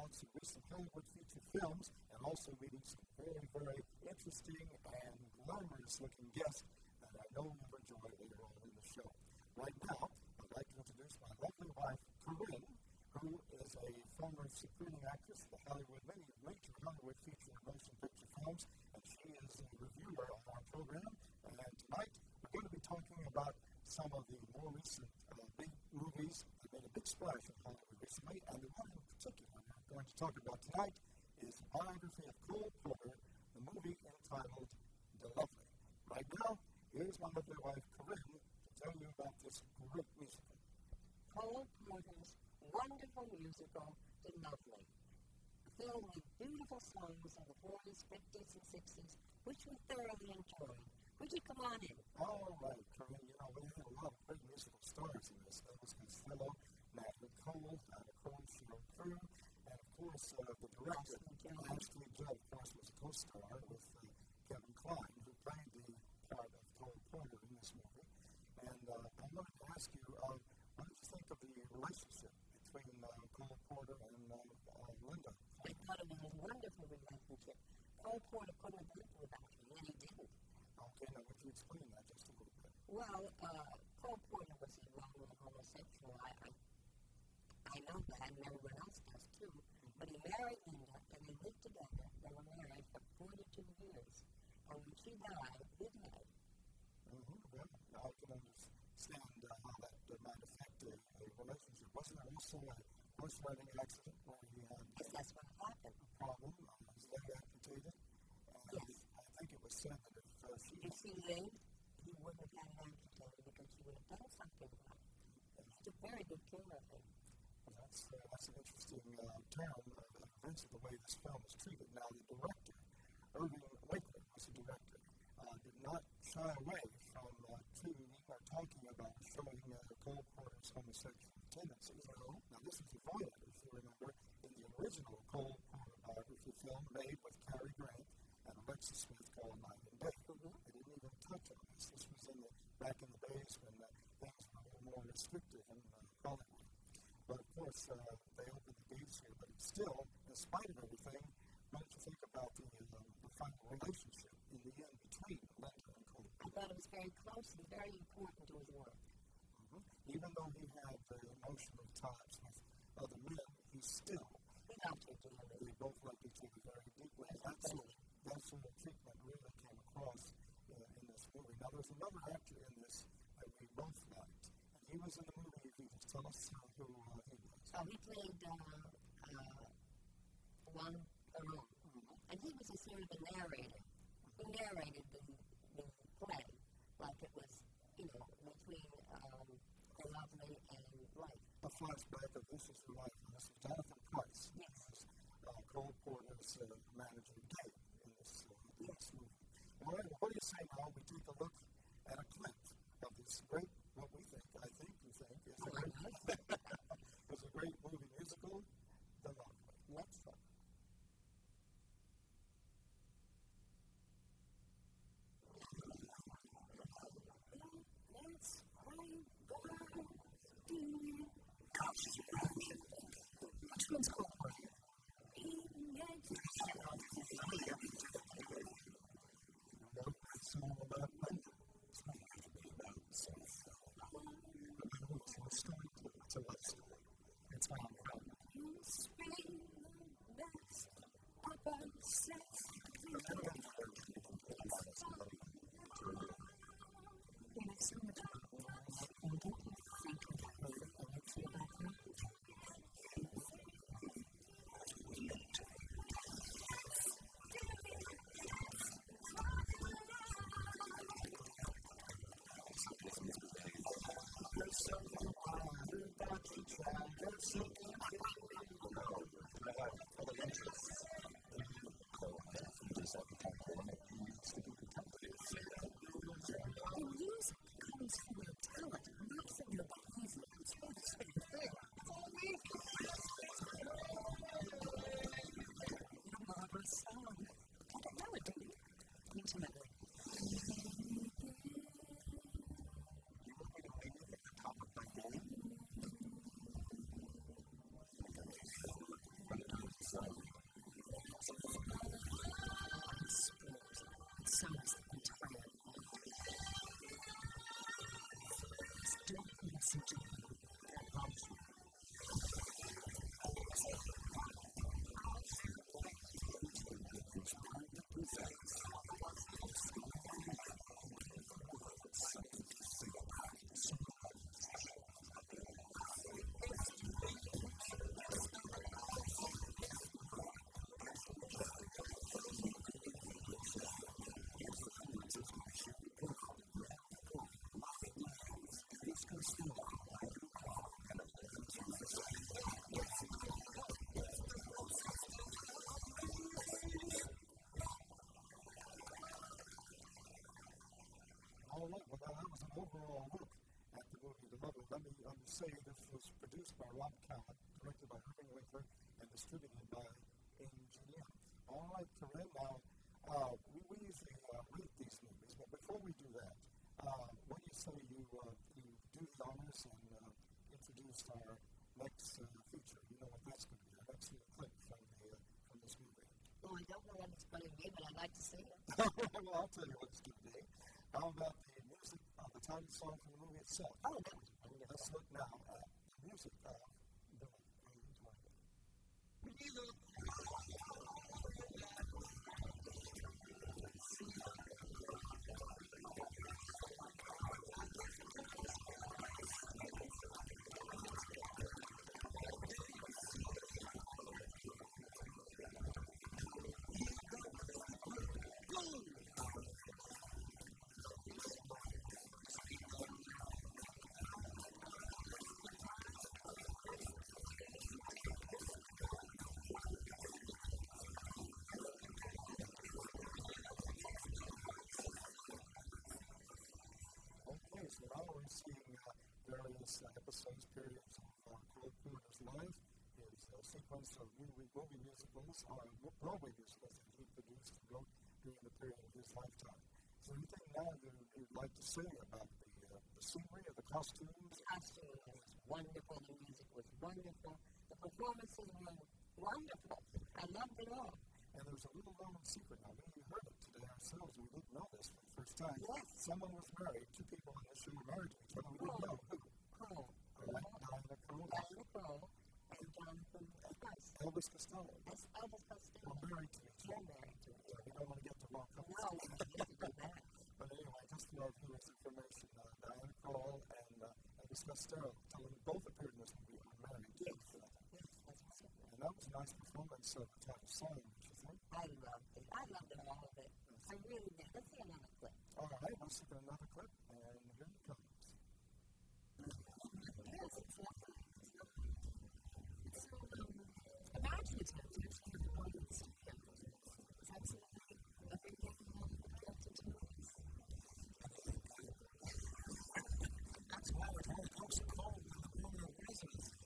on some recent Hollywood feature films and also meeting some very, very interesting and glamorous-looking guests that I know you'll enjoy later on in the show. Right now, I'd like to introduce my lovely wife, Corinne, who is a former supporting actress for many major Hollywood feature and motion picture films, and she is a reviewer on our program. And tonight, we're going to be talking about some of the more recent big movies that made a big splash in Hollywood recently, and the one in particular we're going to talk about tonight is the biography of Cole Porter, the movie entitled The Lovely. Right now, here's my lovely wife, Corinne, to tell you about this great musical. Cole Porter's wonderful musical, The Lovely, filled with beautiful songs of the 40s, 50s, and 60s, which we thoroughly enjoyed. Would you come on in? All right, Corinne. We had a lot of great musical stars in this. Elvis Costello, Natalie Cole, Dinah Cole, Sheryl Crow, and of course the director, Ashley Judd, of course, was a co-star with Kevin Kline, who played the part of Cole Porter in this movie. And I wanted to ask you, what did you think of the relationship between Cole Porter and Linda? I thought it was a wonderful relationship. Cole Porter couldn't have done it without him, and he didn't. Okay, now would you explain that just a little bit? Well, Cole Porter was a well-known homosexual. I know that, and everyone else does too. But he married Linda, and they lived together. They were married for 42 years. And when she died, he died. Well, I can understand how that might affect a relationship. Wasn't there also a horse riding accident where he had That's what happened. a problem? His leg amputated? And yes. I think it was said that if she lived, he wouldn't have had an amputated because she would have done something about it. She took very good care of him. Well, that's an interesting term of events of the way this film is treated. Now, the director, Irving Winkler, was the director, did not shy away from talking about showing Cole Porter's homosexual tendencies. Now, this was avoided, if you remember, in the original Cole Porter biography film made with Cary Grant and Alexis Smith called Night and Day. They didn't even touch on this. This was back in the days when things were a little more restrictive in Hollywood. But of course, they opened the gates here. But still, in spite of everything, what did you think about the final relationship in the end between Linda and Cole? I thought it was very close and very important to his work. Even though he had emotional times with other men, he still loved each other. They both loved each other very deeply. And that sort of treatment really came across in this movie. Now, there's another actor in this that we both liked. And he was in the movie. If you just tell us who he was. He played Juan Perón. And he was a sort of a narrator. He narrated the play like it was, between The Lovely and Life. A flashback of This Is Your Life. And this is Jonathan Pryce. Yes. Cole Porter's manager, Gabe, in this movie. All right, well, what do you say now? We take a look at a clip of this great, what we think, I think you think, is a great movie musical, The Lovely. Let's look. Which one's Cole Porter? It's all about Linda. It's not going to be about self. It's a story. It's a love story. It's my own problem. You speak the best about sex. So is the entire world. Don't listen to them. They're harmful. All right, well, now that was an overall look at the movie The Mother. Let me say this was produced by Rob Callan, directed by Irving Winkler, and distributed by MGM. All right, Corinne, now, we usually rate these movies, but before we do that, what do you say you do the honors and introduce our next feature? You know what that's going to be, our next little clip from this movie. Oh, I don't know what it's going to be, but I'd like to see it. Well, I'll tell you what it's going to be. How about the music, the title song from the movie itself? Oh, that was wonderful. Let's look now at the music of the movie. Okay, so now we're seeing various episodes, periods of Cole Porter's life, his sequence of movie musicals, Broadway musicals that he produced and wrote during the period of his lifetime. Is there anything now that you'd like to say about the scenery or the costumes? The costume was wonderful, the music was wonderful, the performances were wonderful. I loved it all. And there's a little known secret now. We heard it today ourselves. We didn't know this for the first time. Yes. Someone was married. Two people on this show were married to each other. We didn't know who. Cole. Diana Cole. Diana Cole and Jonathan Price. Elvis Costello. That's Elvis Costello. Were married to each They're other. married to each We don't want to get the wrong couple. No, we don't need to do that. But anyway, just for our viewers' information, Diana Cole and Elvis Costello, both appeared in this movie, were married. Yes. Yes, that's wonderful. And that was a nice performance of the title song, don't you think? I loved it. I loved it, all of it. I really did. Let's see another clip. All right, let's look at another clip, and here it comes. Yes, it's lovely. So, imaginative. There's the audience to him. It's absolutely everything kept into place. That's why it all looks cold in the corner of business.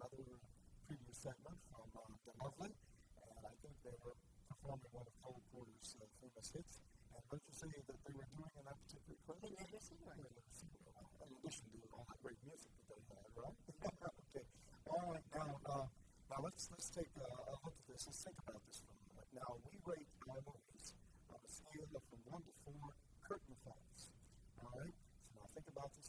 Another preview segment from The Lovely, and I think they were performing one of Cole Porter's famous hits. And don't you say that they were doing in that particular clip? In addition to all that great music that they had, right? Okay. All right, now let's take a look at this. Let's think about this for a moment. Now, we rate our movies on a scale of from 1 to 4 curtain falls. All right? So now think about this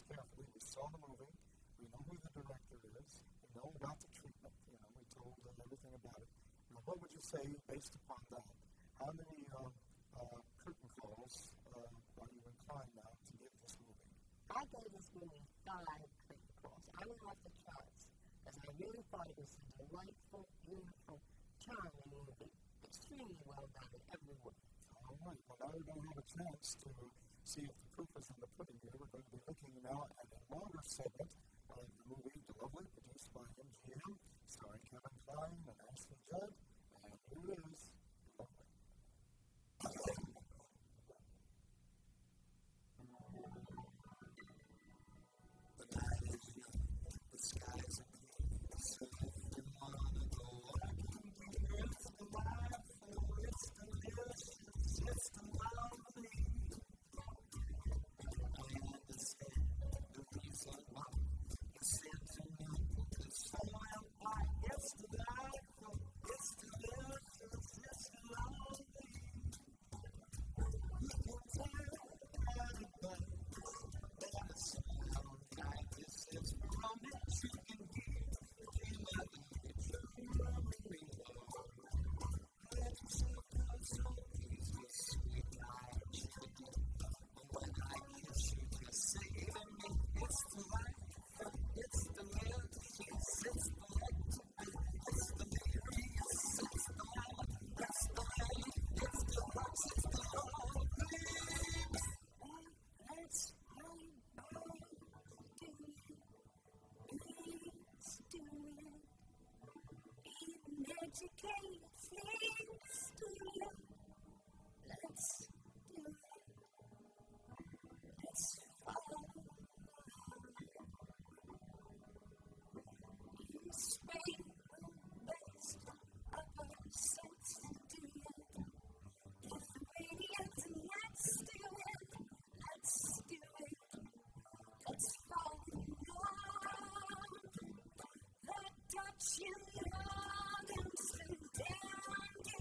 say, based upon that, how many curtain calls are you inclined now to give this movie? I gave this movie 5 curtain calls. I went off the charts because I really thought it was a delightful, beautiful, charming movie. Extremely well done in every way. All right. Well, now we're going to have a chance to see if the proof is in the pudding here. We're going to be looking now at a longer segment of the movie Lovely, produced by MGM, starring Kevin Kline and Ashley Judd. And here it is, Lovely. The night is young, the skies are clear, so if you want to go walking, it's delightful, it's delicious, it's lovely. I understand the reason why you said tonight is someone why it's delightful, it's delicious, it's lovely. You can tell by the buzz that a sound like this is romance you can hear. You might be truly love. It's so good, so easy, sweet like sugar. When I kiss you, just say to me, it's delightful, it's delicious, it's delectable, it's delirious, it's the moment, it's the lady, it's the box, it's the lovely. Let's hurry back, do it, please do it. Even educated, please do it. Let's do it. Let's follow. You spring best of our sense, do it. If the radiance, let's do it. Let's do it. Let's fall in love. That touch you love, Amsterdam, you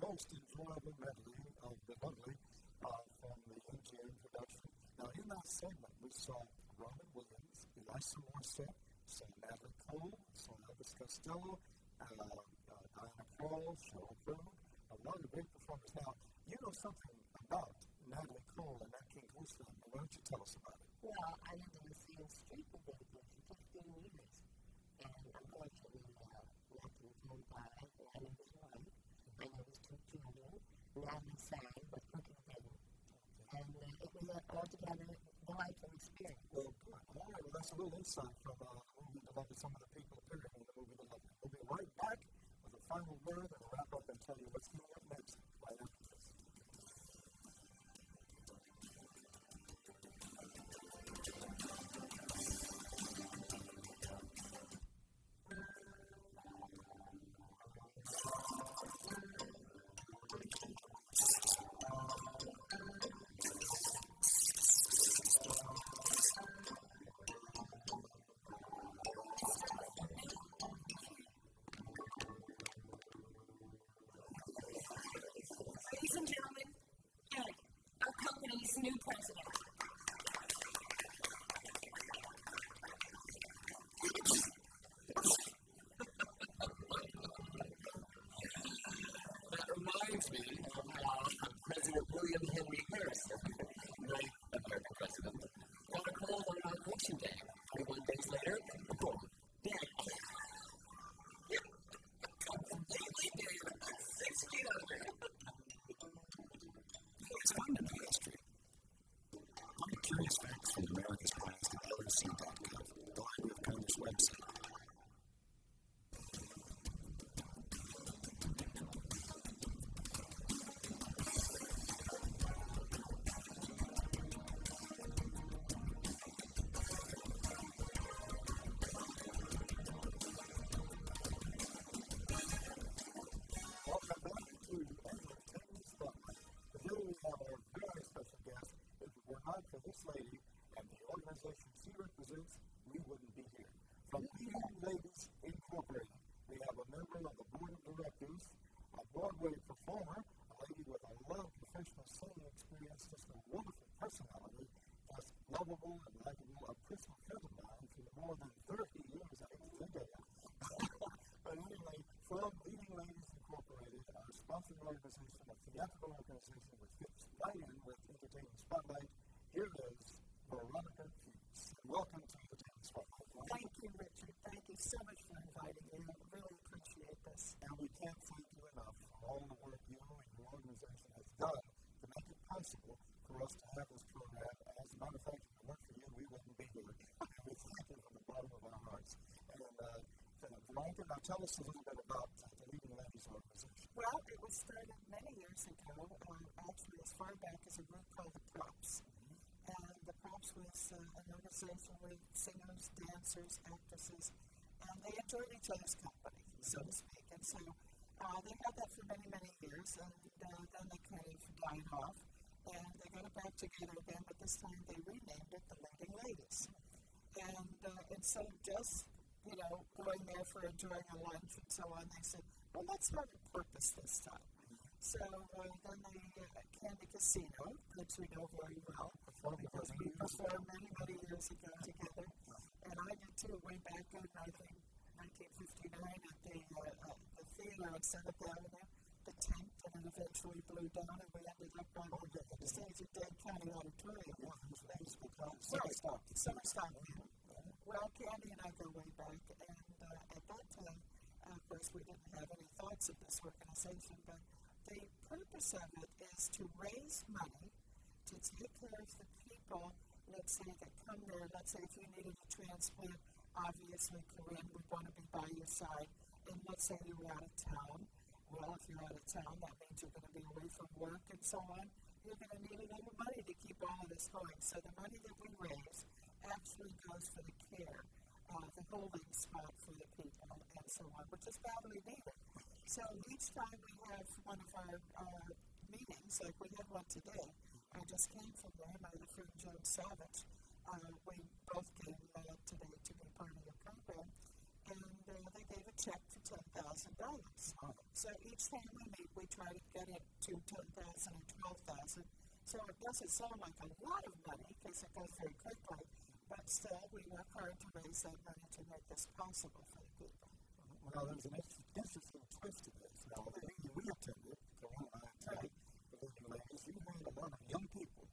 most enjoyable medley of the lovely from the MGM production. Now, in that segment, we saw Robin Williams, Elisha Morissette, saw Natalie Cole, saw Elvis Costello, Diana Krall, Sheryl Crow, a lot of great performers. Now, you know something about Natalie Cole and Nat King Cole family. Why don't you tell us about it? Well, I lived in the same street with them for 15 years. And unfortunately, Nat King Cole died, and I knew his wife. I knew his two children. Natalie sang, but cooking didn't. And it was an altogether delightful experience. Well, good. All right, well, that's a little insight from the movie The Lovely, some of the people appearing in the movie The Lovely. We'll be right back with a final word and a wrap up and tell you what's coming up next right after this. Ladies and gentlemen, Ed, our company's new president. That reminds me of President William Henry Harrison, late American president, got a call on Inauguration Day. 21 days later, boom, dead. Completely dead, 6 feet under. It's fun to know history. Find curious facts from America's past at LSC.gov, the Library of Congress website. Welcome back to Entertainment Spotlight. Today we have a very special guest. If it were not for this lady and the organization she represents, we wouldn't be here. From Leading Ladies Incorporated, we have a member of the board of directors, a Broadway performer, a lady with a lot of professional singing experience, just a wonderful personality, just lovable and likable, a personal friend of mine for more than 30 years, I think I am. But anyway, from Leading Ladies Incorporated, our sponsoring organization, a theatrical organization which fits right in with Entertainment Spotlight, here is Veronica Fuchs. Welcome to Entertainment Spotlight. Thank you, Richard. Thank you so much for inviting me. I really appreciate this. And we can't thank you enough for all the work you and your organization has done to make it possible for us to have this program. As a matter of fact, if it weren't for you, we wouldn't be here. And we thank you from the bottom of our hearts. And Veronica, now tell us a little bit about the Leading Ladies organization. Well, it was started many years ago, actually as far back as a group called the Props. And the Props was an organization with singers, dancers, actresses, and they enjoyed each other's company, so to speak. And so they had that for many, many years, and then they kind of died off. And they got it back together again, but this time they renamed it the Leading Ladies. And so just, going there for enjoying a lunch and so on, they said, well, let's have a purpose this time. So then they, Candy Casino, which we know very well, because we performed many, many years ago together. And I did too, way back in, I think, 1959 at the theater on 7th Avenue, the tent, and it eventually blew down, and we ended up on the stage at Dade County Auditorium. Summer Stock. Well, Candy and I go way back, and at that time, of course, we didn't have any thoughts of this organization, but the purpose of it is to raise money to take care of the people, let's say, that come there. Let's say if you needed a transplant, obviously, Corinne would want to be by your side. And let's say you were out of town. Well, if you're out of town, that means you're going to be away from work and so on. You're going to need a little money to keep all of this going. So the money that we raise actually goes for the care, the holding spot for the people and so on, which is badly needed. So each time we have one of our meetings, like we had one today, I just came from there, my other friend Joan Savage. We both came today to be part of the program. And they gave a check for $10,000. So each time we meet, we try to get it to $10,000 and $12,000. So it doesn't sound like a lot of money because it goes very quickly, but still we work hard to raise that money to make this possible for the people. Well, there's an interesting twist to this. Now, the meeting we attended, the one I attended, the leading ladies, you had a lot of young people,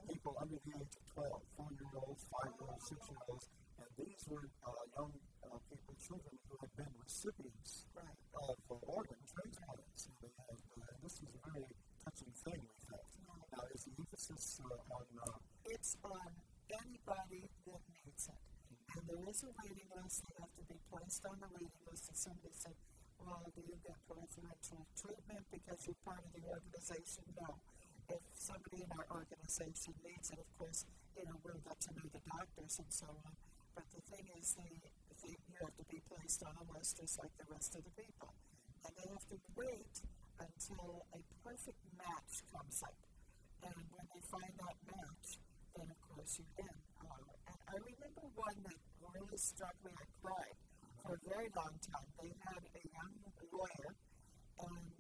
people under the age of 12, 4-year-olds, 5-year-olds, 6-year-olds, and these were young people, children who had been recipients of organ transplants. And this was a very touching thing, we felt. Now, is the emphasis on... It's on anybody that needs it. And there is a waiting list. They have to be placed on the waiting list. And somebody said, well, do you get preferential treatment because you're part of the organization? No. If somebody in our organization needs it, of course, we'll get to know the doctors and so on. But the thing is, you have to be placed on a list just like the rest of the people. And they have to wait until a perfect match comes up. And when they find that match, then of course you're in. And I remember one that really struck me. I cried for a very long time. They had a young lawyer, and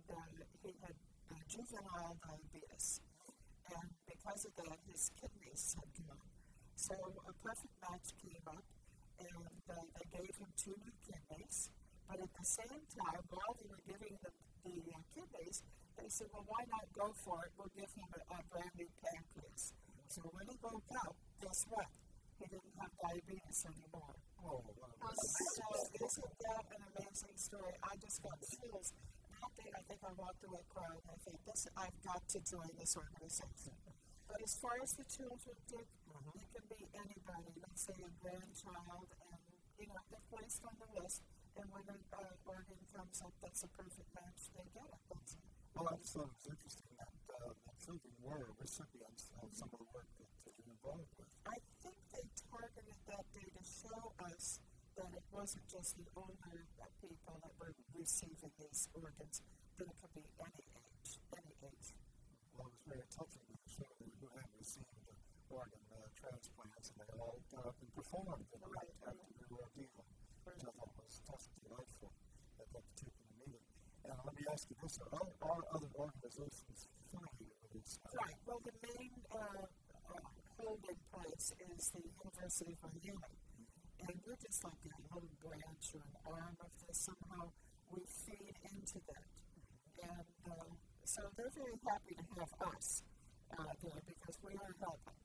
he had juvenile diabetes. And because of that, his kidneys had gone. So a perfect match came up, and they gave him 2 new kidneys. But at the same time, while they were giving him the kidneys, they said, well, why not go for it? We'll give him a brand new pancreas. So when he woke up, guess what? He didn't have diabetes anymore. Oh, so isn't that an amazing story? I just got chills. That day, I think I walked away crying. I think, I've got to join this organization. But as far as the children, Dick, it can be anybody. Let's say a grandchild, and, they're placed on the list. And when an organ comes up that's a perfect match, they get it. That's it. Well, I just thought it was interesting that the children were recipients of some of the work that you're involved with. I think they targeted that day to show us that it wasn't just the older people that were receiving these organs, but it could be any age. Well, it was very touching to show them who had received organ transplants, and they all got up and performed after their ordeal, which I thought was just delightful at that particular meeting. And let me ask you this, are other organizations affiliated with this? Right. Well, the main holding place is the University of Miami. And we're just like a little branch or an arm of this. Somehow we feed into that. And so they're very happy to have us there because we are helping.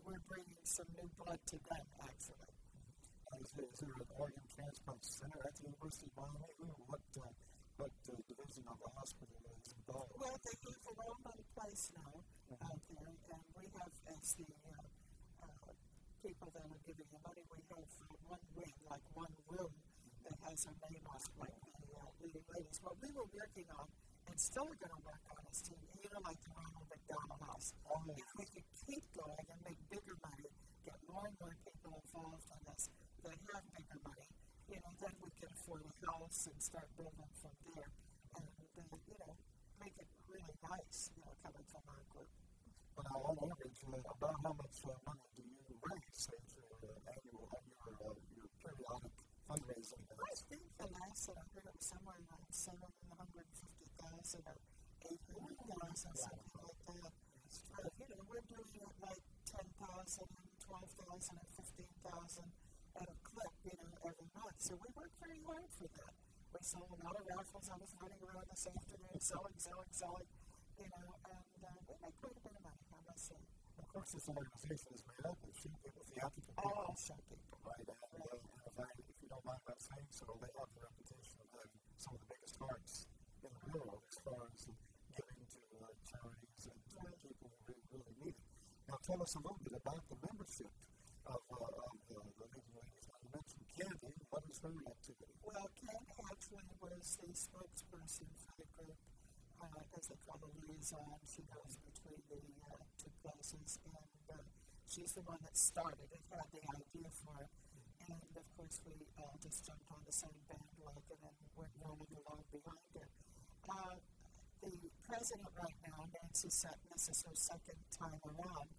We're bringing some new blood to them, actually. Is there an organ transplant center at the University of Miami? What division of the hospital is involved? Well, they have their own little place now out there, and we have, as the people that are giving the money, we have one wing, like one room that has our name on it, like the leading ladies. What we were working on, and still are going to work on, is to, like the Ronald McDonald House. If we could keep going and make bigger money, get more and more people involved in this that have bigger money, then we can afford a house and start building from there, and make it really nice, coming from our group. Well, now, on average, about how much money do you raise as your annual, your periodic fundraising? I think the last that I heard it was somewhere around $750,000 or $800,000, something like that. We're doing it like $10,000, $12,000, and $15,000 at a clip, every month. So we work very hard for that. We sell a lot of raffles. I was running around this afternoon selling, and we make quite a bit of money, I must say. Of course, this organization is made up of show people, theatrical people. All show people. Right, and if you don't mind my saying so, they have the reputation of having some of the biggest hearts in the world as far as giving to charities and people who really need it. Now, tell us a little bit about the membership of the Leading Ladies. You mentioned Candy. What is her activity? Well, Candy actually was the spokesperson for the group, as they call the liaison. She goes between the two places, and she's the one that started it, had the idea for it. And, of course, we all just jumped on the same bandwagon and went rolling along behind her. The president right now, Nancy Sutton, this is her second time around.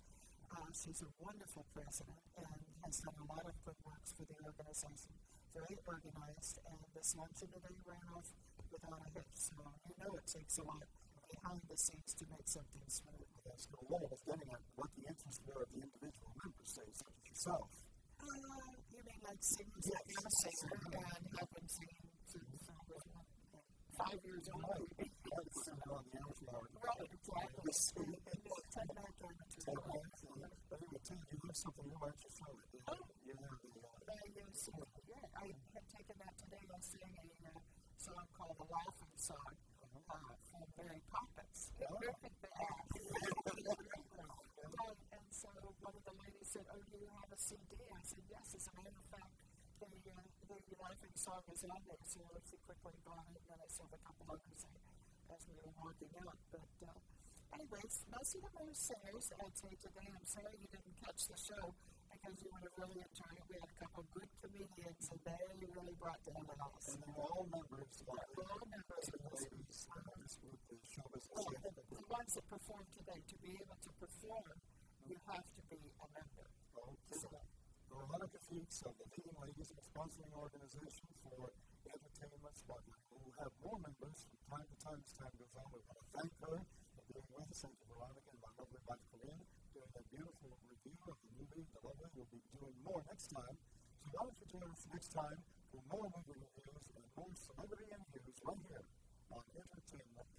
She's a wonderful president and has done a lot of good works for the organization. very organized, and this luncheon today ran off without a hitch. So you know it takes a lot behind the scenes to make something smooth. That's cool. What I was getting at, what the interests were of the individual members, say, such as yourself. You mean like singers? Yes. I'm a singer, and I've been singing since I was 5 years old. Right, singing on the amateur hour. Right, exactly. Take back the amateur hour. But anyway, Ted, you have something new about your show. You have I had taken that today. I sang a song called The Laughing Song from Mary Poppins. Perfect for that. And so one of the ladies said, "Oh, do you have a CD?" I said, "Yes." As a matter of fact, the Laughing Song is on there. So let's quickly bought it, and then I sold a couple others as we were walking out. But anyways, most of them are singers. I'd say today, I'm sorry you didn't catch the show because you would have really enjoyed it. We had a couple of good comedians, and they really brought down the house. And they were all members of all members of this group, the show business. The ones that perform today, to be able to perform, you have to be a member. Okay. The Veronica Fuchs of the Leading Ladies and Sponsoring Organization for Entertainment Spotlight. We'll have more members from time to time as time goes on. We want to thank her for being with us. Thank you, Veronica, and my lovely wife, Corinne, doing a beautiful review of the movie, The Lovely. We'll be doing more next time. So why don't you join us next time for more movie reviews and more celebrity interviews right here on Entertainment